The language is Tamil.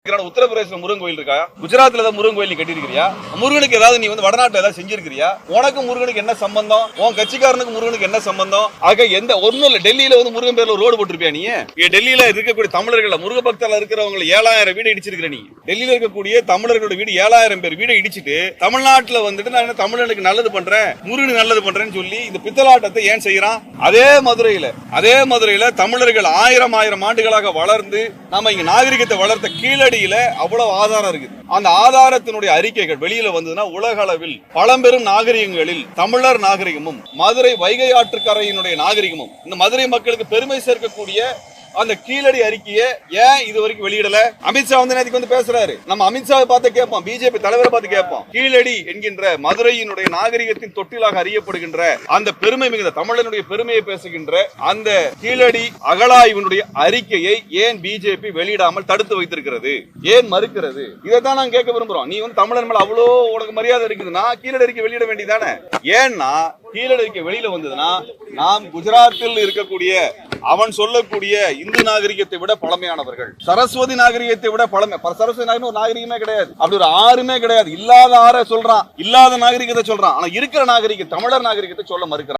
உத்தரப்பிரதேச முருகன் கோயில் இருக்கா? குஜராத்ல ஏதாவது முருகன் கோயில் கட்டி இருக்கிறியா? முருகனுக்கு ஏதாவது நீ வடநாட்டுல ஏதாவது செஞ்சிருக்கிறியா? உனக்கு முருகனுக்கு என்ன சம்பந்தம்? உன் கட்சிக்காரனுக்கு முருகனுக்கு என்ன சம்பந்தம்? ஆக எந்த ஒண்ணும் இல்ல. டெல்லியில முருகன் பேர்ல ரோடு போட்டிருப்பியா நீ? டெல்லியில இருக்கக்கூடிய தமிழர்கள் முருக பக்தர்கள் இருக்கிறவங்க 7000 வீடு இடிச்சிருக்கிற நீ. டெல்லியில இருக்கக்கூடிய தமிழர்களோட வீடு 7000 பேர் வீடு இடிச்சிட்டு தமிழ்நாட்டுல வந்துட்டு நான் தமிழனுக்கு நல்லது பண்றேன், முருகனுக்கு நல்லது பண்றேன்னு சொல்லி இந்த பித்தலாட்டத்தை ஏன் செய்யறான்? அதே மதுரையில தமிழர்கள் ஆயிரம் ஆண்டுகளாக வளர்ந்து நாம இங்க நாகரிகத்தை வளர்த்த கீழடியில அவ்வளவு ஆதாரம் இருக்குது. அந்த ஆதாரத்தினுடைய அறிக்கைகள் வெளியில வந்ததுன்னா உலக அளவில் பழம்பெரும் நாகரிகங்களில் தமிழர் நாகரிகமும் மதுரை வைகை ஆற்றுக்கரையினுடைய நாகரிகமும் இந்த மதுரை மக்களுக்கு பெருமை சேர்க்கக்கூடிய அந்த கீழடி அறிக்கையை ஏன் இது வரைக்கும் வெளியிடல? அமித்ஷா நேற்றுக்கு பேசுறாரு. நம்ம அமித்ஷாவை பார்த்து கேட்போம், பிஜேபி தலைவரை பார்த்து கேட்போம். கீழடி என்கின்ற மதுரையினுடைய நாகரிகத்தின் தொட்டிலாக அறியப்படுகின்ற அந்த பெருமை மிகுந்த தமிழனுடைய பெருமையை பேசுகின்ற அந்த கீழடி அகழாய்வினுடைய அறிக்கையை ஏன் பிஜேபி வெளியிடாமல் தடுத்து வைத்திருக்கிறது? ஏன் மறுக்கிறது? இதைத்தான் நான் கேட்க விரும்புறோம். நீ தமிழன் மேல அவ்வளோ உனக்கு மரியாதை இருக்குதுன்னா கீழடி அறிக்கை வெளியிட வேண்டியதானே? ஏன்னா கீழடி அறிக்கை வெளியில வந்ததுன்னா நாம் குஜராத்தில் இருக்கக்கூடிய அவன் சொல்லக்கூடிய இந்து நாகரிகத்தை விட பழமையானவர்கள், சரஸ்வதி நாகரிகத்தை விட பழமை. சரஸ்வதி நாகரிகம் ஒரு நாகரிகமே கிடையாது, அப்படி ஒரு ஆறுமே கிடையாது. இல்லாத ஆற சொல்றான், இல்லாத நாகரிகத்தை சொல்றான். ஆனா இருக்கிற நாகரிக தமிழர் நாகரிகத்தை சொல்ல மறுக்கிறான்.